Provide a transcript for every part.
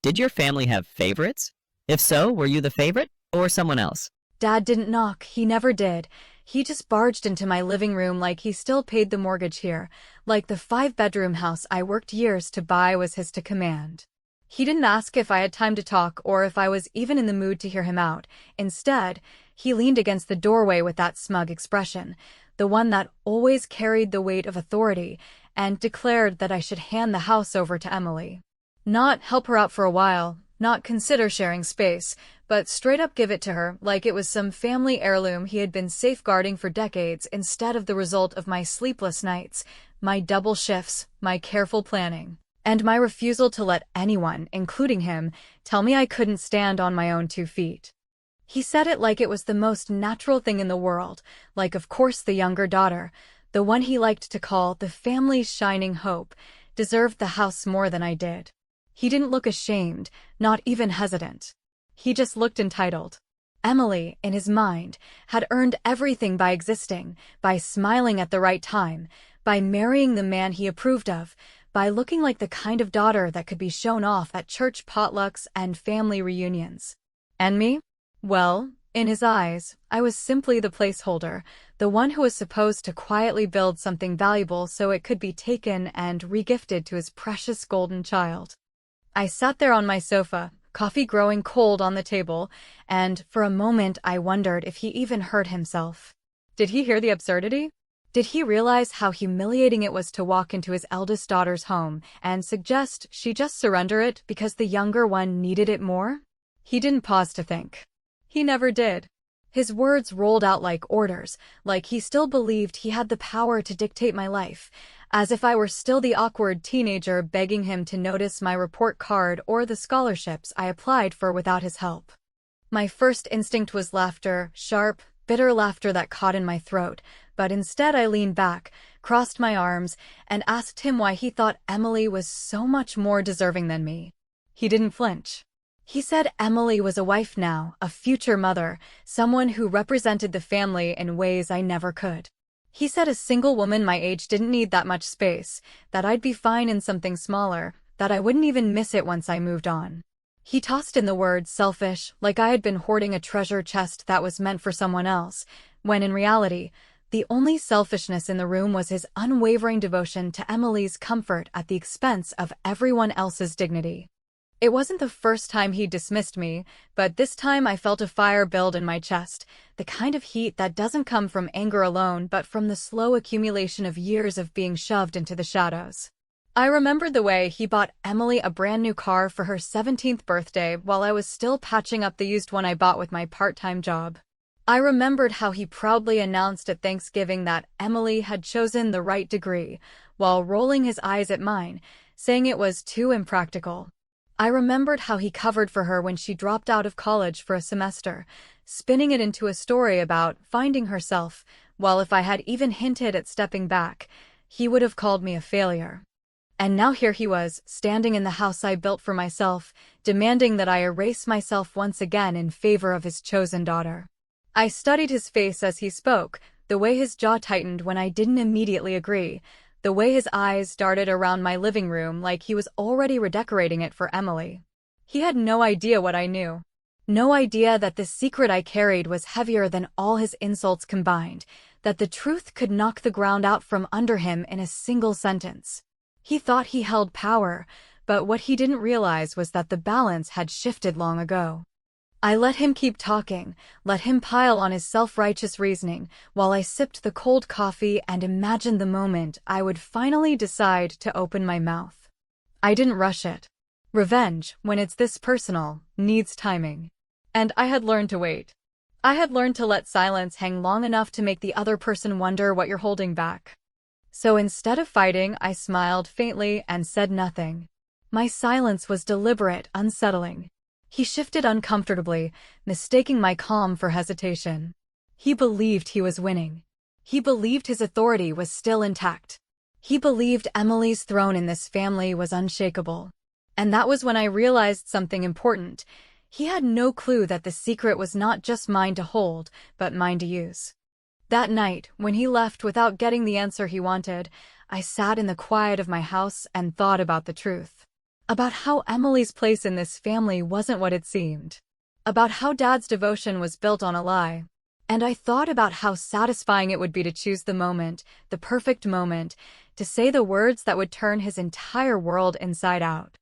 Did your family have favorites? If so, were you the favorite or someone else? Dad didn't knock, he never did. He just barged into my living room like he still paid the mortgage here, like the 5-bedroom house I worked years to buy was his to command. He didn't ask if I had time to talk or if I was even in the mood to hear him out. Instead, he leaned against the doorway with that smug expression, the one that always carried the weight of authority, and declared that I should hand the house over to Emily. Not help her out for a while, not consider sharing space, but straight up give it to her like it was some family heirloom he had been safeguarding for decades instead of the result of my sleepless nights, my double shifts, my careful planning, and my refusal to let anyone, including him, tell me I couldn't stand on my own 2 feet. He said it like it was the most natural thing in the world, like of course the younger daughter, the one he liked to call the family's shining hope, deserved the house more than I did. He didn't look ashamed, not even hesitant. He just looked entitled. Emily, in his mind, had earned everything by existing, by smiling at the right time, by marrying the man he approved of, by looking like the kind of daughter that could be shown off at church potlucks and family reunions. And me? Well, in his eyes, I was simply the placeholder, the one who was supposed to quietly build something valuable so it could be taken and regifted to his precious golden child. I sat there on my sofa, coffee growing cold on the table, and for a moment I wondered if he even heard himself. Did he hear the absurdity? Did he realize how humiliating it was to walk into his eldest daughter's home and suggest she just surrender it because the younger one needed it more? He didn't pause to think. He never did. His words rolled out like orders, like he still believed he had the power to dictate my life, as if I were still the awkward teenager begging him to notice my report card or the scholarships I applied for without his help. My first instinct was laughter, sharp, bitter laughter that caught in my throat, but instead I leaned back, crossed my arms, and asked him why he thought Emily was so much more deserving than me. He didn't flinch. He said Emily was a wife now, a future mother, someone who represented the family in ways I never could. He said a single woman my age didn't need that much space, that I'd be fine in something smaller, that I wouldn't even miss it once I moved on. He tossed in the word selfish, like I had been hoarding a treasure chest that was meant for someone else, when in reality, the only selfishness in the room was his unwavering devotion to Emily's comfort at the expense of everyone else's dignity. It wasn't the first time he dismissed me, but this time I felt a fire build in my chest, the kind of heat that doesn't come from anger alone but from the slow accumulation of years of being shoved into the shadows. I remembered the way he bought Emily a brand new car for her 17th birthday while I was still patching up the used one I bought with my part-time job. I remembered how he proudly announced at Thanksgiving that Emily had chosen the right degree, while rolling his eyes at mine, saying it was too impractical. I remembered how he covered for her when she dropped out of college for a semester, spinning it into a story about finding herself, while if I had even hinted at stepping back, he would have called me a failure. And now here he was, standing in the house I built for myself, demanding that I erase myself once again in favor of his chosen daughter. I studied his face as he spoke, the way his jaw tightened when I didn't immediately agree, the way his eyes darted around my living room like he was already redecorating it for Emily. He had no idea what I knew. No idea that the secret I carried was heavier than all his insults combined, that the truth could knock the ground out from under him in a single sentence. He thought he held power, but what he didn't realize was that the balance had shifted long ago. I let him keep talking, let him pile on his self-righteous reasoning, while I sipped the cold coffee and imagined the moment I would finally decide to open my mouth. I didn't rush it. Revenge, when it's this personal, needs timing. And I had learned to wait. I had learned to let silence hang long enough to make the other person wonder what you're holding back. So instead of fighting, I smiled faintly and said nothing. My silence was deliberate, unsettling. He shifted uncomfortably, mistaking my calm for hesitation. He believed he was winning. He believed his authority was still intact. He believed Emily's throne in this family was unshakable. And that was when I realized something important. He had no clue that the secret was not just mine to hold, but mine to use. That night, when he left without getting the answer he wanted, I sat in the quiet of my house and thought about the truth. About how Emily's place in this family wasn't what it seemed. About how Dad's devotion was built on a lie. And I thought about how satisfying it would be to choose the moment, the perfect moment, to say the words that would turn his entire world inside out.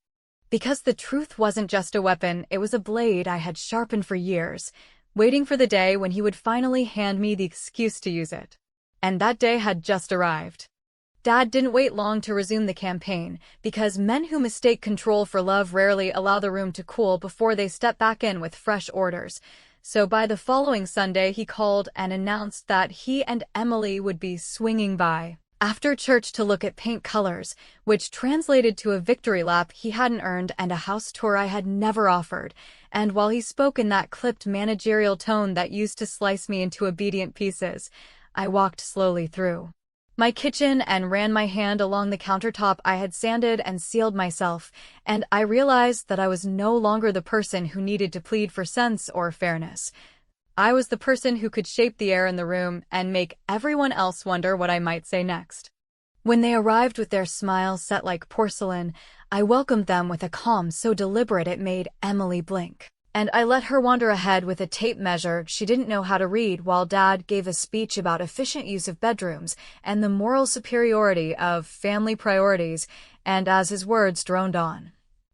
Because the truth wasn't just a weapon, it was a blade I had sharpened for years, waiting for the day when he would finally hand me the excuse to use it. And that day had just arrived. Dad didn't wait long to resume the campaign, because men who mistake control for love rarely allow the room to cool before they step back in with fresh orders. So by the following Sunday, he called and announced that he and Emily would be swinging by after church to look at paint colors, which translated to a victory lap he hadn't earned and a house tour I had never offered. And while he spoke in that clipped managerial tone that used to slice me into obedient pieces, I walked slowly through my kitchen and ran my hand along the countertop I had sanded and sealed myself, and I realized that I was no longer the person who needed to plead for sense or fairness. I was the person who could shape the air in the room and make everyone else wonder what I might say next. When they arrived with their smiles set like porcelain, I welcomed them with a calm so deliberate it made Emily blink. And I let her wander ahead with a tape measure she didn't know how to read while Dad gave a speech about efficient use of bedrooms and the moral superiority of family priorities, and as his words droned on,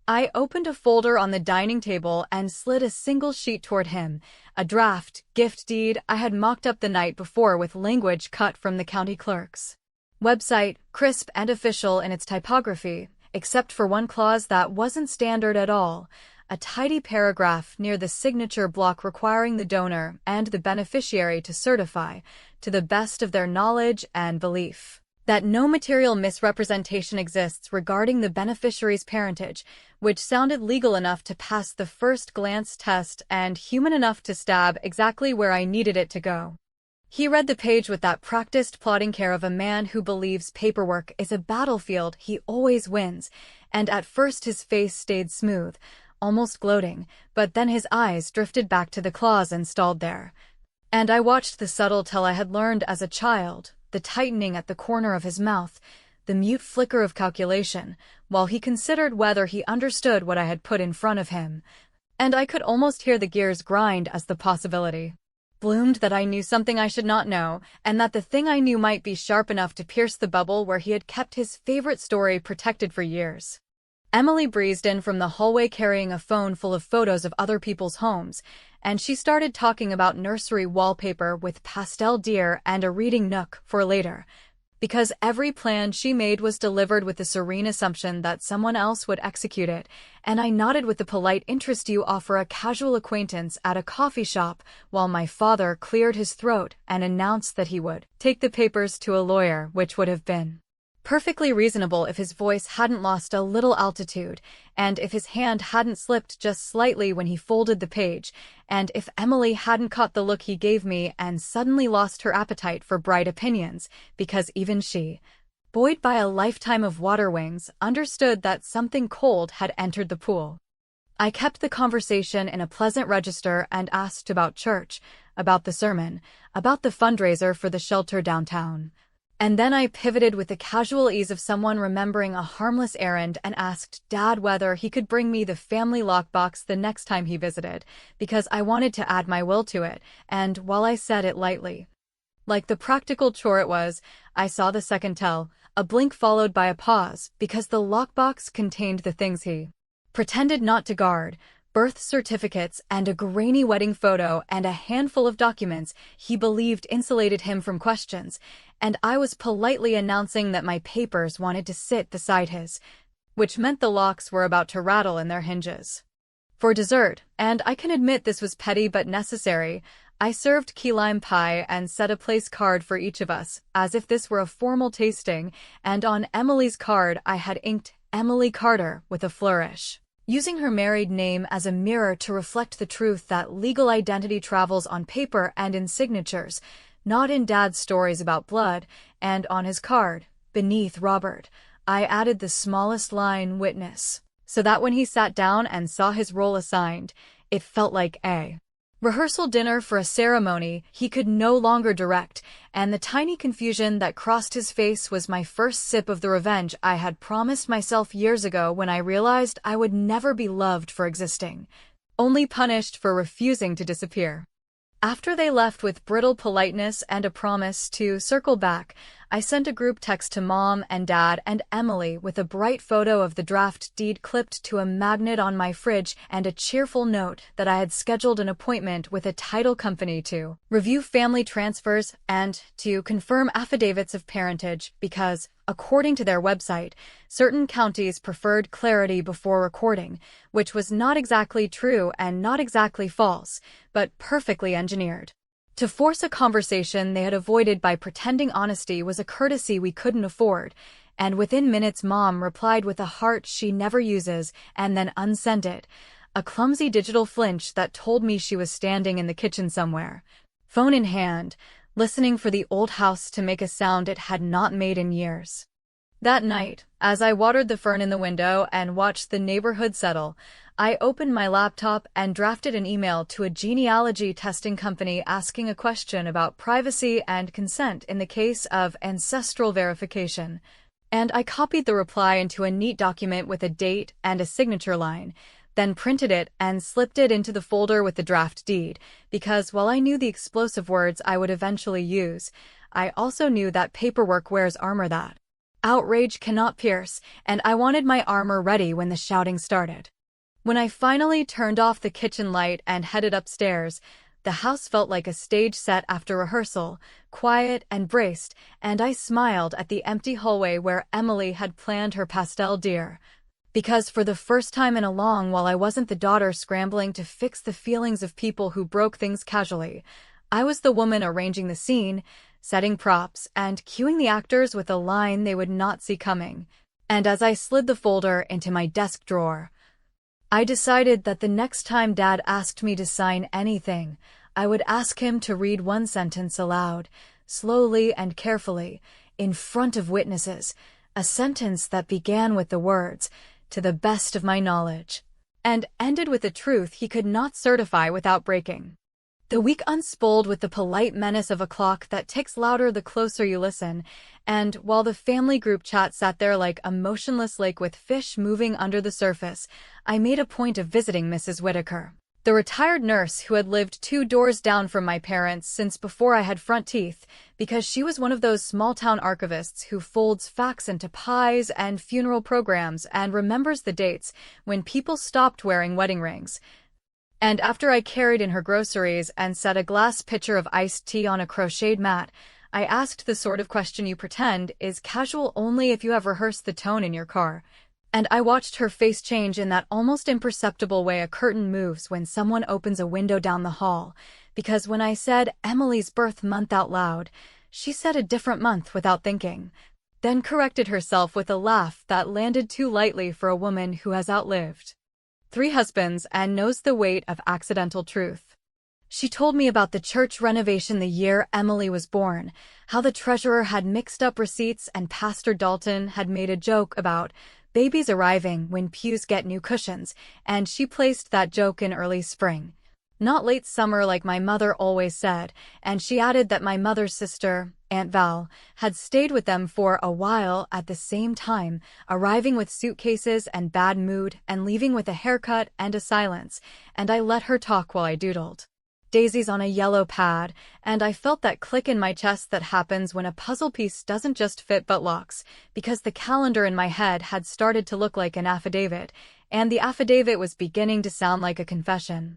I opened a folder on the dining table and slid a single sheet toward him, a draft gift deed I had mocked up the night before with language cut from the county clerk's website, crisp and official in its typography, except for one clause that wasn't standard at all. A tidy paragraph near the signature block requiring the donor and the beneficiary to certify, to the best of their knowledge and belief, that no material misrepresentation exists regarding the beneficiary's parentage, which sounded legal enough to pass the first glance test and human enough to stab exactly where I needed it to go. He read the page with that practiced plodding care of a man who believes paperwork is a battlefield he always wins, and at first his face stayed smooth, almost gloating, but then his eyes drifted back to the clause installed there. And I watched the subtle tell I had learned as a child, the tightening at the corner of his mouth, the mute flicker of calculation, while he considered whether he understood what I had put in front of him. And I could almost hear the gears grind as the possibility bloomed that I knew something I should not know, and that the thing I knew might be sharp enough to pierce the bubble where he had kept his favorite story protected for years. Emily breezed in from the hallway carrying a phone full of photos of other people's homes, and she started talking about nursery wallpaper with pastel deer and a reading nook for later, because every plan she made was delivered with the serene assumption that someone else would execute it, and I nodded with the polite interest you offer a casual acquaintance at a coffee shop while my father cleared his throat and announced that he would take the papers to a lawyer, which would have been perfectly reasonable if his voice hadn't lost a little altitude, and if his hand hadn't slipped just slightly when he folded the page, and if Emily hadn't caught the look he gave me and suddenly lost her appetite for bright opinions, because even she, buoyed by a lifetime of water wings, understood that something cold had entered the pool. I kept the conversation in a pleasant register and asked about church, about the sermon, about the fundraiser for the shelter downtown. And then I pivoted with the casual ease of someone remembering a harmless errand and asked Dad whether he could bring me the family lockbox the next time he visited, because I wanted to add my will to it, and while I said it lightly, like the practical chore it was, I saw the second tell, a blink followed by a pause, because the lockbox contained the things he pretended not to guard, birth certificates and a grainy wedding photo and a handful of documents he believed insulated him from questions, and I was politely announcing that my papers wanted to sit beside his, which meant the locks were about to rattle in their hinges. For dessert, and I can admit this was petty but necessary, I served key lime pie and set a place card for each of us, as if this were a formal tasting, and on Emily's card I had inked Emily Carter with a flourish, using her married name as a mirror to reflect the truth that legal identity travels on paper and in signatures, not in Dad's stories about blood, and on his card, beneath Robert, I added the smallest line, witness, so that when he sat down and saw his role assigned, it felt like a Rehearsal dinner for a ceremony he could no longer direct, and the tiny confusion that crossed his face was my first sip of the revenge I had promised myself years ago when I realized I would never be loved for existing, only punished for refusing to disappear. After they left with brittle politeness and a promise to circle back, I sent a group text to Mom and Dad and Emily with a bright photo of the draft deed clipped to a magnet on my fridge and a cheerful note that I had scheduled an appointment with a title company to review family transfers and to confirm affidavits of parentage because, according to their website, certain counties preferred clarity before recording, which was not exactly true and not exactly false, but perfectly engineered. To force a conversation they had avoided by pretending honesty was a courtesy we couldn't afford, and within minutes Mom replied with a heart she never uses and then unsent it, a clumsy digital flinch that told me she was standing in the kitchen somewhere, phone in hand, listening for the old house to make a sound it had not made in years. That night, as I watered the fern in the window and watched the neighborhood settle, I opened my laptop and drafted an email to a genealogy testing company asking a question about privacy and consent in the case of ancestral verification. And I copied the reply into a neat document with a date and a signature line, then printed it and slipped it into the folder with the draft deed, because while I knew the explosive words I would eventually use, I also knew that paperwork wears armor that outrage cannot pierce, and I wanted my armor ready when the shouting started. When I finally turned off the kitchen light and headed upstairs, the house felt like a stage set after rehearsal, quiet and braced, and I smiled at the empty hallway where Emily had planned her pastel deer. Because for the first time in a long while I wasn't the daughter scrambling to fix the feelings of people who broke things casually. I was the woman arranging the scene, setting props, and cueing the actors with a line they would not see coming. And as I slid the folder into my desk drawer, I decided that the next time Dad asked me to sign anything, I would ask him to read one sentence aloud, slowly and carefully, in front of witnesses, a sentence that began with the words, "to the best of my knowledge," and ended with a truth he could not certify without breaking. The week unspooled with the polite menace of a clock that ticks louder the closer you listen, and while the family group chat sat there like a motionless lake with fish moving under the surface, I made a point of visiting Mrs. Whitaker, the retired nurse who had lived 2 doors down from my parents since before I had front teeth, because she was one of those small-town archivists who folds facts into pies and funeral programs and remembers the dates when people stopped wearing wedding rings. And after I carried in her groceries and set a glass pitcher of iced tea on a crocheted mat, I asked the sort of question you pretend is casual only if you have rehearsed the tone in your car. And I watched her face change in that almost imperceptible way a curtain moves when someone opens a window down the hall, because when I said Emily's birth month out loud, she said a different month without thinking, then corrected herself with a laugh that landed too lightly for a woman who has outlived 3 husbands and knows the weight of accidental truth. She told me about the church renovation the year Emily was born, how the treasurer had mixed up receipts and Pastor Dalton had made a joke about babies arriving when pews get new cushions, and she placed that joke in early spring, not late summer like my mother always said, and she added that my mother's sister, Aunt Val, had stayed with them for a while at the same time, arriving with suitcases and bad mood and leaving with a haircut and a silence, and I let her talk while I doodled daisies on a yellow pad, and I felt that click in my chest that happens when a puzzle piece doesn't just fit but locks, because the calendar in my head had started to look like an affidavit, and the affidavit was beginning to sound like a confession.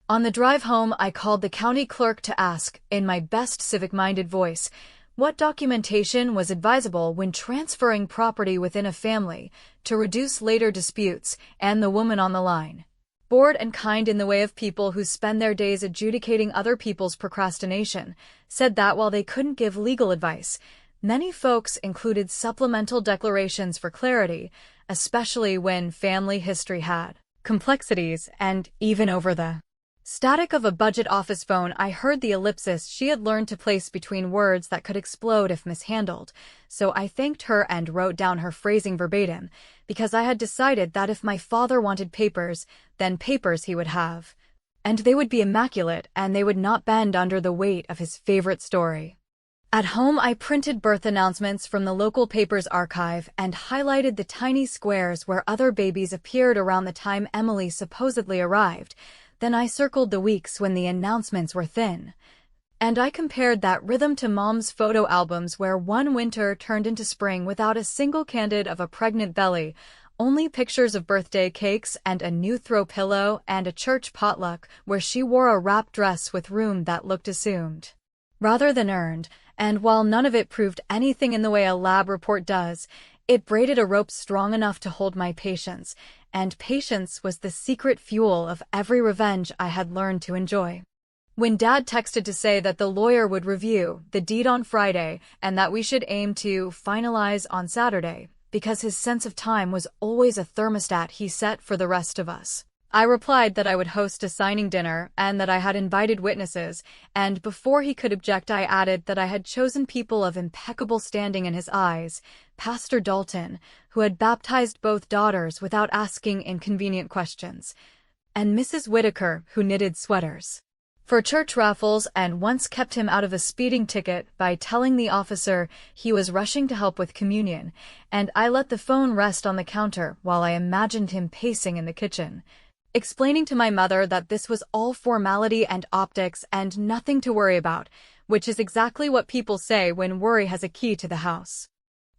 On the drive home, I called the county clerk to ask, in my best civic-minded voice, what documentation was advisable when transferring property within a family to reduce later disputes, and the woman on the line, bored and kind in the way of people who spend their days adjudicating other people's procrastination, said that while they couldn't give legal advice, many folks included supplemental declarations for clarity, especially when family history had complexities, and even over the static of a budget office phone, I heard the ellipsis she had learned to place between words that could explode if mishandled, so I thanked her and wrote down her phrasing verbatim, because I had decided that if my father wanted papers, then papers he would have. And they would be immaculate, and they would not bend under the weight of his favorite story. At home, I printed birth announcements from the local paper's archive and highlighted the tiny squares where other babies appeared around the time Emily supposedly arrived. Then I circled the weeks when the announcements were thin. And I compared that rhythm to Mom's photo albums where one winter turned into spring without a single candid of a pregnant belly, only pictures of birthday cakes and a new throw pillow and a church potluck where she wore a wrap dress with room that looked assumed rather than earned. And while none of it proved anything in the way a lab report does, it braided a rope strong enough to hold my patience, and patience was the secret fuel of every revenge I had learned to enjoy. When Dad texted to say that the lawyer would review the deed on Friday and that we should aim to finalize on Saturday, because his sense of time was always a thermostat he set for the rest of us, I replied that I would host a signing dinner and that I had invited witnesses, and before he could object I added that I had chosen people of impeccable standing in his eyes, Pastor Dalton, who had baptized both daughters without asking inconvenient questions, and Mrs. Whitaker, who knitted sweaters for church raffles and once kept him out of a speeding ticket by telling the officer he was rushing to help with communion, and I let the phone rest on the counter while I imagined him pacing in the kitchen, explaining to my mother that this was all formality and optics and nothing to worry about, which is exactly what people say when worry has a key to the house.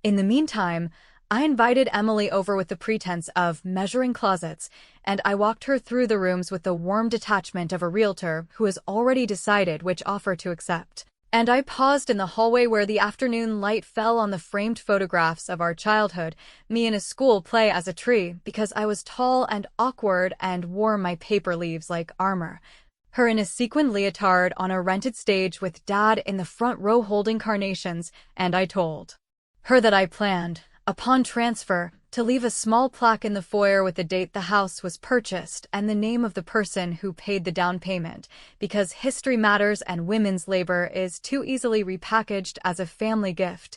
In the meantime, I invited Emily over with the pretense of measuring closets, and I walked her through the rooms with the warm detachment of a realtor who has already decided which offer to accept. And I paused in the hallway where the afternoon light fell on the framed photographs of our childhood, me in a school play as a tree, because I was tall and awkward and wore my paper leaves like armor. Her in a sequined leotard on a rented stage with Dad in the front row holding carnations, and I told her that I planned, upon transfer, to leave a small plaque in the foyer with the date the house was purchased and the name of the person who paid the down payment, because history matters and women's labor is too easily repackaged as a family gift.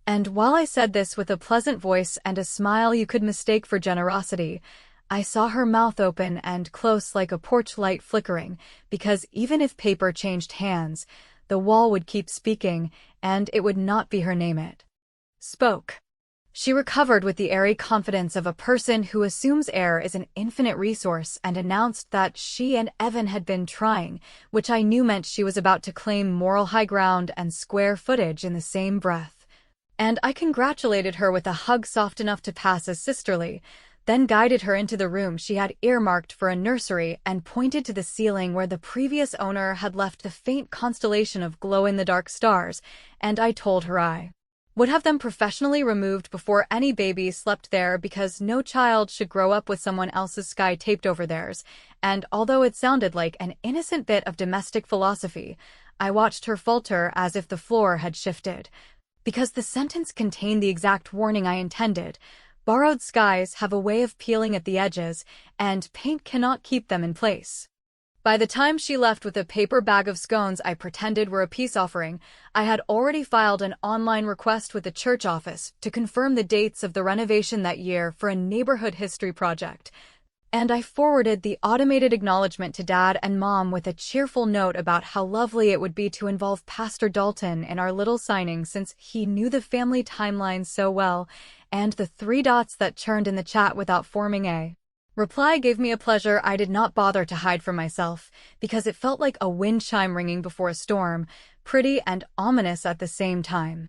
And while I said this with a pleasant voice and a smile you could mistake for generosity, I saw her mouth open and close like a porch light flickering, because even if paper changed hands, the wall would keep speaking, and it would not be her name it spoke. She recovered with the airy confidence of a person who assumes air is an infinite resource and announced that she and Evan had been trying, which I knew meant she was about to claim moral high ground and square footage in the same breath. And I congratulated her with a hug soft enough to pass as sisterly, then guided her into the room she had earmarked for a nursery and pointed to the ceiling where the previous owner had left the faint constellation of glow-in-the-dark stars, and I told her I would have them professionally removed before any baby slept there because no child should grow up with someone else's sky taped over theirs, and although it sounded like an innocent bit of domestic philosophy, I watched her falter as if the floor had shifted. Because the sentence contained the exact warning I intended. Borrowed skies have a way of peeling at the edges, and paint cannot keep them in place. By the time she left with a paper bag of scones I pretended were a peace offering, I had already filed an online request with the church office to confirm the dates of the renovation that year for a neighborhood history project. And I forwarded the automated acknowledgement to Dad and Mom with a cheerful note about how lovely it would be to involve Pastor Dalton in our little signing since he knew the family timeline so well, and the 3 dots that churned in the chat without forming a reply gave me a pleasure I did not bother to hide from myself, because it felt like a wind chime ringing before a storm, pretty and ominous at the same time.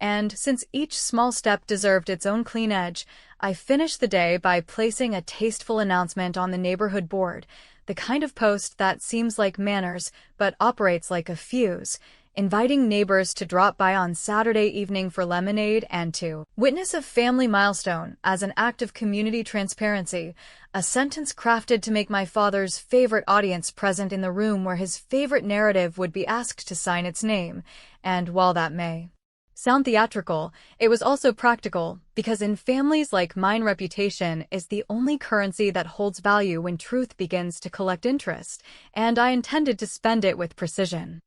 And since each small step deserved its own clean edge, I finished the day by placing a tasteful announcement on the neighborhood board, the kind of post that seems like manners but operates like a fuse, inviting neighbors to drop by on Saturday evening for lemonade and to witness a family milestone as an act of community transparency, a sentence crafted to make my father's favorite audience present in the room where his favorite narrative would be asked to sign its name, and while that may sound theatrical, it was also practical, because in families like mine reputation is the only currency that holds value when truth begins to collect interest, and I intended to spend it with precision.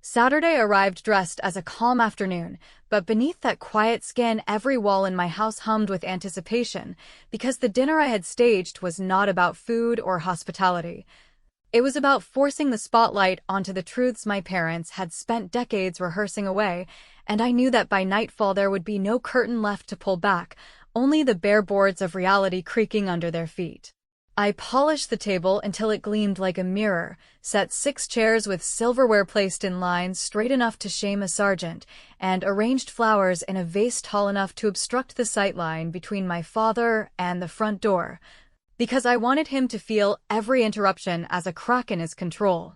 Saturday arrived dressed as a calm afternoon, but beneath that quiet skin every wall in my house hummed with anticipation, because the dinner I had staged was not about food or hospitality. It was about forcing the spotlight onto the truths my parents had spent decades rehearsing away, and I knew that by nightfall there would be no curtain left to pull back, only the bare boards of reality creaking under their feet. I polished the table until it gleamed like a mirror, set 6 chairs with silverware placed in lines straight enough to shame a sergeant, and arranged flowers in a vase tall enough to obstruct the sightline between my father and the front door, because I wanted him to feel every interruption as a crack in his control.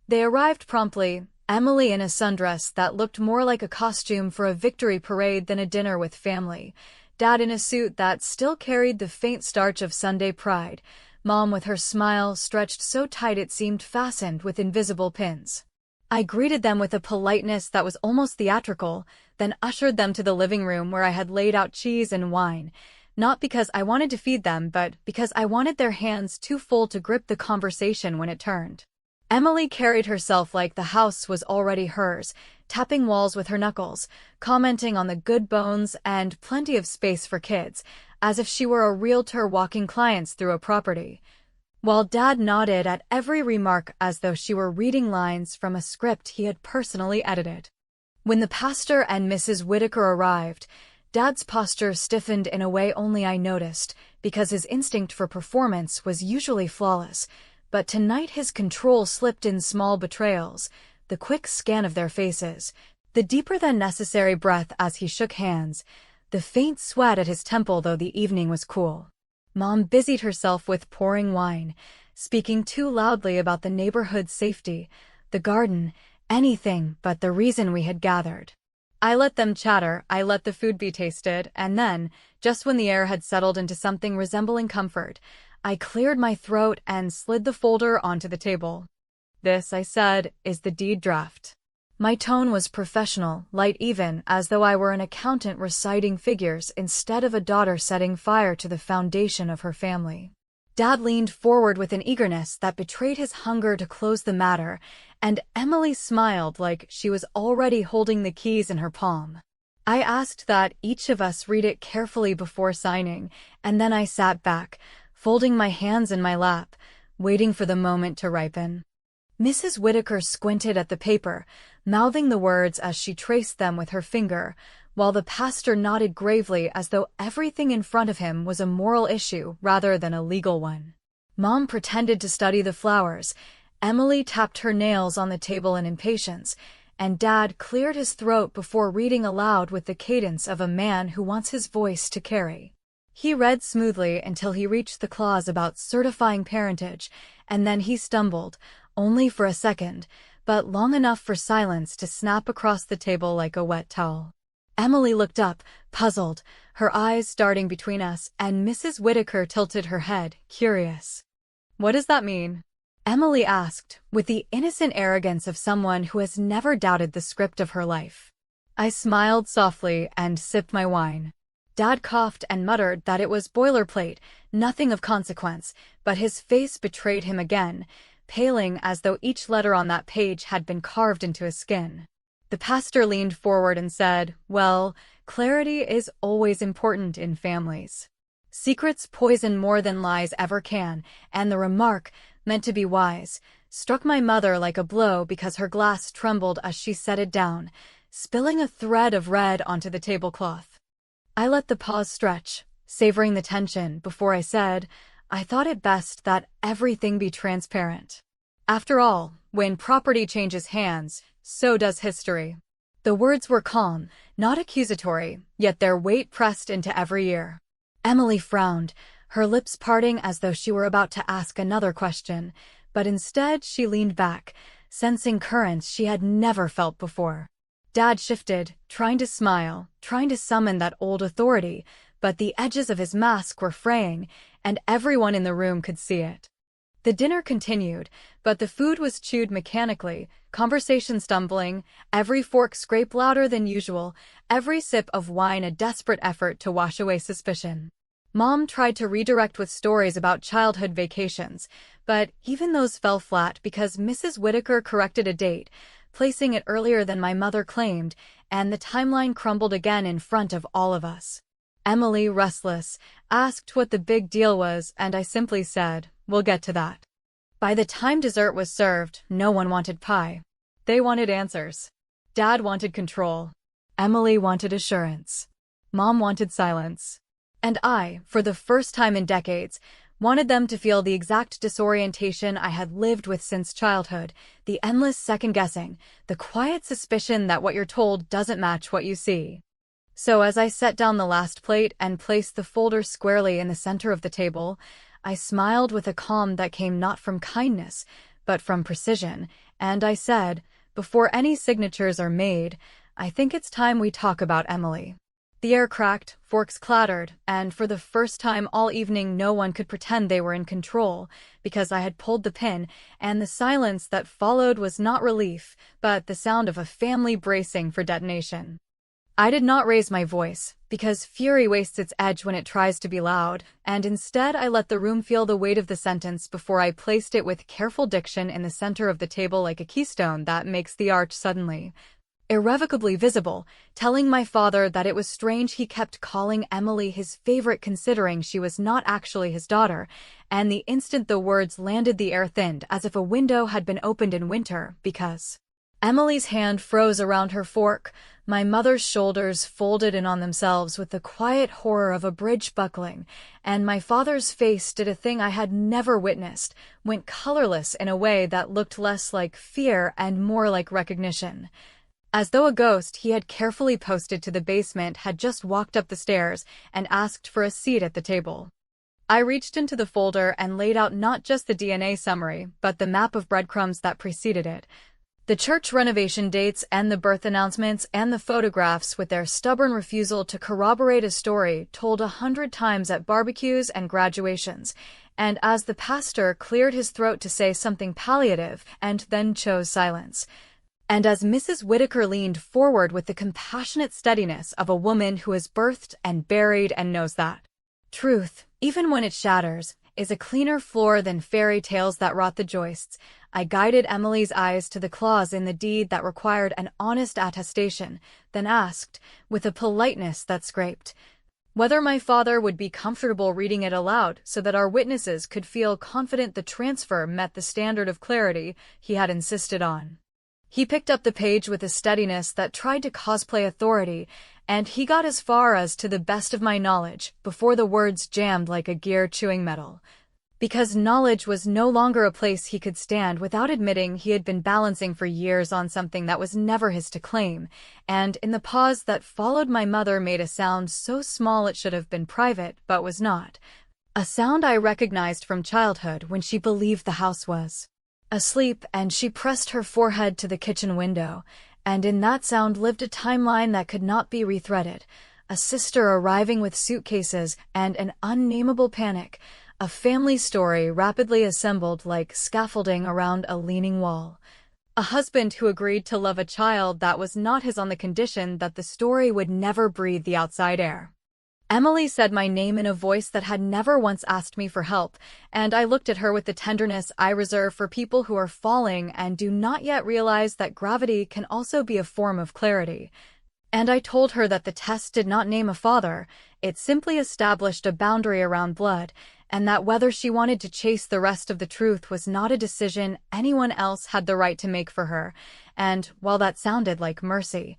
They arrived promptly, Emily in a sundress that looked more like a costume for a victory parade than a dinner with family, Dad in a suit that still carried the faint starch of Sunday pride, Mom with her smile stretched so tight it seemed fastened with invisible pins. I greeted them with a politeness that was almost theatrical, then ushered them to the living room where I had laid out cheese and wine, not because I wanted to feed them, but because I wanted their hands too full to grip the conversation when it turned. Emily carried herself like the house was already hers, tapping walls with her knuckles, commenting on the good bones and plenty of space for kids, as if she were a realtor walking clients through a property, while Dad nodded at every remark as though she were reading lines from a script he had personally edited. When the pastor and Mrs. Whitaker arrived, Dad's posture stiffened in a way only I noticed, because his instinct for performance was usually flawless, but tonight his control slipped in small betrayals, the quick scan of their faces, the deeper-than-necessary breath as he shook hands, the faint sweat at his temple though the evening was cool. Mom busied herself with pouring wine, speaking too loudly about the neighborhood's safety, the garden, anything but the reason we had gathered. I let them chatter, I let the food be tasted, and then, just when the air had settled into something resembling comfort, I cleared my throat and slid the folder onto the table. "This," I said, "is the deed draft." My tone was professional, light even, as though I were an accountant reciting figures instead of a daughter setting fire to the foundation of her family. Dad leaned forward with an eagerness that betrayed his hunger to close the matter, and Emily smiled like she was already holding the keys in her palm. I asked that each of us read it carefully before signing, and then I sat back, folding my hands in my lap, waiting for the moment to ripen. Mrs. Whitaker squinted at the paper, mouthing the words as she traced them with her finger, while the pastor nodded gravely as though everything in front of him was a moral issue rather than a legal one. Mom pretended to study the flowers, Emily tapped her nails on the table in impatience, and Dad cleared his throat before reading aloud with the cadence of a man who wants his voice to carry. He read smoothly until he reached the clause about certifying parentage, and then he stumbled, only for a second, but long enough for silence to snap across the table like a wet towel. Emily looked up, puzzled, her eyes darting between us, and Mrs. Whitaker tilted her head, curious. "What does that mean?" Emily asked, with the innocent arrogance of someone who has never doubted the script of her life. I smiled softly and sipped my wine. Dad coughed and muttered that it was boilerplate, nothing of consequence, but his face betrayed him again, paling as though each letter on that page had been carved into his skin. The pastor leaned forward and said, "Well, clarity is always important in families. Secrets poison more than lies ever can," and the remark, meant to be wise, struck my mother like a blow because her glass trembled as she set it down, spilling a thread of red onto the tablecloth. I let the pause stretch, savoring the tension, before I said, "I thought it best that everything be transparent. After all, when property changes hands, so does history." The words were calm, not accusatory, yet their weight pressed into every ear. Emily frowned, her lips parting as though she were about to ask another question, but instead she leaned back, sensing currents she had never felt before. Dad shifted, trying to smile, trying to summon that old authority, but the edges of his mask were fraying, and everyone in the room could see it. The dinner continued, but the food was chewed mechanically, conversation stumbling, every fork scraped louder than usual, every sip of wine a desperate effort to wash away suspicion. Mom tried to redirect with stories about childhood vacations, but even those fell flat because Mrs. Whitaker corrected a date, placing it earlier than my mother claimed, and the timeline crumbled again in front of all of us. Emily, restless, asked what the big deal was, and I simply said, "We'll get to that." By the time dessert was served, no one wanted pie. They wanted answers. Dad wanted control. Emily wanted assurance. Mom wanted silence. And I, for the first time in decades, wanted them to feel the exact disorientation I had lived with since childhood, the endless second-guessing, the quiet suspicion that what you're told doesn't match what you see. So as I set down the last plate and placed the folder squarely in the center of the table, I smiled with a calm that came not from kindness, but from precision, and I said, before any signatures are made, I think it's time we talk about Emily. The air cracked, forks clattered, and for the first time all evening no one could pretend they were in control, because I had pulled the pin, and the silence that followed was not relief, but the sound of a family bracing for detonation. I did not raise my voice, because fury wastes its edge when it tries to be loud, and instead I let the room feel the weight of the sentence before I placed it with careful diction in the center of the table like a keystone that makes the arch suddenly irrevocably visible, telling my father that it was strange he kept calling Emily his favorite considering she was not actually his daughter, and the instant the words landed the air thinned as if a window had been opened in winter, because Emily's hand froze around her fork, my mother's shoulders folded in on themselves with the quiet horror of a bridge buckling, and my father's face did a thing I had never witnessed, went colorless in a way that looked less like fear and more like recognition. As though a ghost he had carefully posted to the basement had just walked up the stairs and asked for a seat at the table. I reached into the folder and laid out not just the DNA summary, but the map of breadcrumbs that preceded it. The church renovation dates and the birth announcements and the photographs with their stubborn refusal to corroborate a story told 100 times at barbecues and graduations, and as the pastor cleared his throat to say something palliative and then chose silence. And as Mrs. Whitaker leaned forward with the compassionate steadiness of a woman who has birthed and buried and knows that truth, even when it shatters, is a cleaner floor than fairy tales that rot the joists, I guided Emily's eyes to the clause in the deed that required an honest attestation, then asked, with a politeness that scraped, whether my father would be comfortable reading it aloud so that our witnesses could feel confident the transfer met the standard of clarity he had insisted on. He picked up the page with a steadiness that tried to cosplay authority, and he got as far as to the best of my knowledge before the words jammed like a gear chewing metal. Because knowledge was no longer a place he could stand without admitting he had been balancing for years on something that was never his to claim, and in the pause that followed my mother made a sound so small it should have been private but was not. A sound I recognized from childhood when she believed the house was asleep, and she pressed her forehead to the kitchen window, and in that sound lived a timeline that could not be rethreaded, a sister arriving with suitcases and an unnameable panic, a family story rapidly assembled like scaffolding around a leaning wall, a husband who agreed to love a child that was not his on the condition that the story would never breathe the outside air. Emily said my name in a voice that had never once asked me for help, and I looked at her with the tenderness I reserve for people who are falling and do not yet realize that gravity can also be a form of clarity. And I told her that the test did not name a father, it simply established a boundary around blood, and that whether she wanted to chase the rest of the truth was not a decision anyone else had the right to make for her, and, while that sounded like mercy,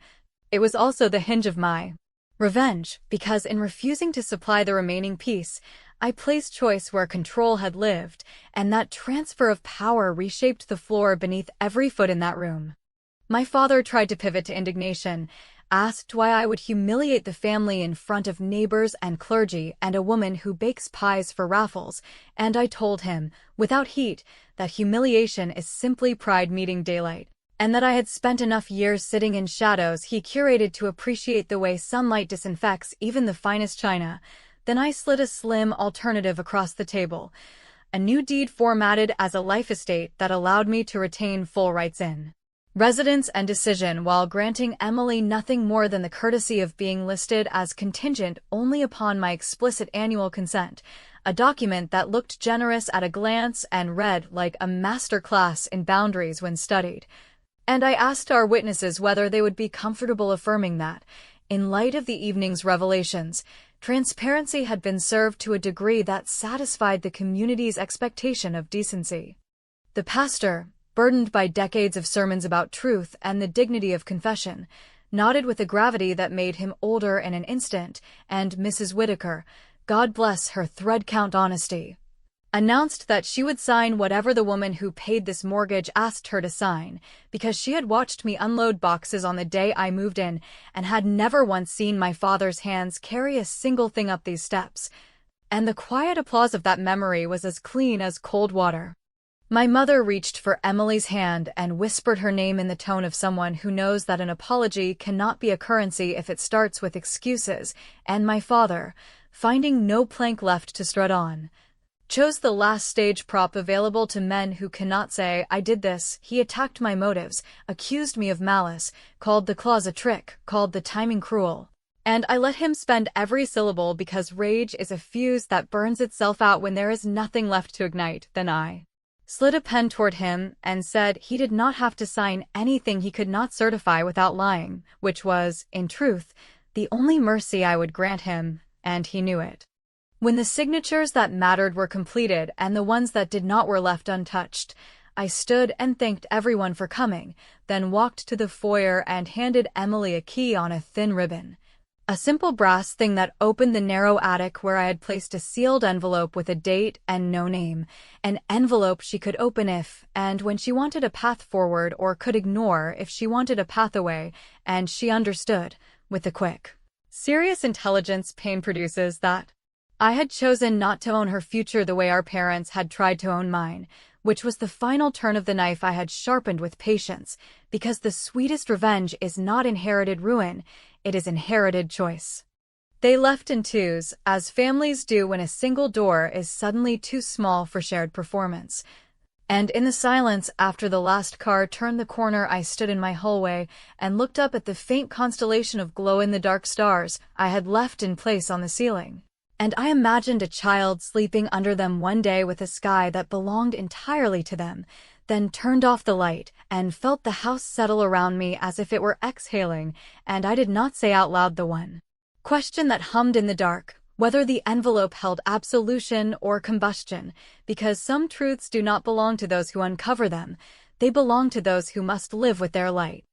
it was also the hinge of my revenge, because in refusing to supply the remaining piece, I placed choice where control had lived, and that transfer of power reshaped the floor beneath every foot in that room. My father tried to pivot to indignation, asked why I would humiliate the family in front of neighbors and clergy and a woman who bakes pies for raffles, and I told him, without heat, that humiliation is simply pride meeting daylight, and that I had spent enough years sitting in shadows he curated to appreciate the way sunlight disinfects even the finest china. Then I slid a slim alternative across the table, a new deed formatted as a life estate that allowed me to retain full rights in residence and decision while granting Emily nothing more than the courtesy of being listed as contingent only upon my explicit annual consent, a document that looked generous at a glance and read like a master class in boundaries when studied. And I asked our witnesses whether they would be comfortable affirming that, in light of the evening's revelations, transparency had been served to a degree that satisfied the community's expectation of decency. The pastor, burdened by decades of sermons about truth and the dignity of confession, nodded with a gravity that made him older in an instant, and Mrs. Whitaker, God bless her thread-count honesty, announced that she would sign whatever the woman who paid this mortgage asked her to sign, because she had watched me unload boxes on the day I moved in and had never once seen my father's hands carry a single thing up these steps. And the quiet applause of that memory was as clean as cold water. My mother reached for Emily's hand and whispered her name in the tone of someone who knows that an apology cannot be a currency if it starts with excuses, and my father, finding no plank left to strut on, chose the last stage prop available to men who cannot say, I did this. He attacked my motives, accused me of malice, called the clause a trick, called the timing cruel. And I let him spend every syllable because rage is a fuse that burns itself out when there is nothing left to ignite. Then I slid a pen toward him and said he did not have to sign anything he could not certify without lying, which was, in truth, the only mercy I would grant him, and he knew it. When the signatures that mattered were completed and the ones that did not were left untouched, I stood and thanked everyone for coming, then walked to the foyer and handed Emily a key on a thin ribbon. A simple brass thing that opened the narrow attic where I had placed a sealed envelope with a date and no name, an envelope she could open if and when she wanted a path forward or could ignore if she wanted a path away, and she understood, with the quick, serious intelligence pain produces, that I had chosen not to own her future the way our parents had tried to own mine, which was the final turn of the knife I had sharpened with patience, because the sweetest revenge is not inherited ruin, it is inherited choice. They left in twos, as families do when a single door is suddenly too small for shared performance. And in the silence after the last car turned the corner, I stood in my hallway and looked up at the faint constellation of glow-in-the-dark stars I had left in place on the ceiling. And I imagined a child sleeping under them one day with a sky that belonged entirely to them, then turned off the light and felt the house settle around me as if it were exhaling, and I did not say out loud the one question that hummed in the dark, whether the envelope held absolution or combustion, because some truths do not belong to those who uncover them, they belong to those who must live with their light.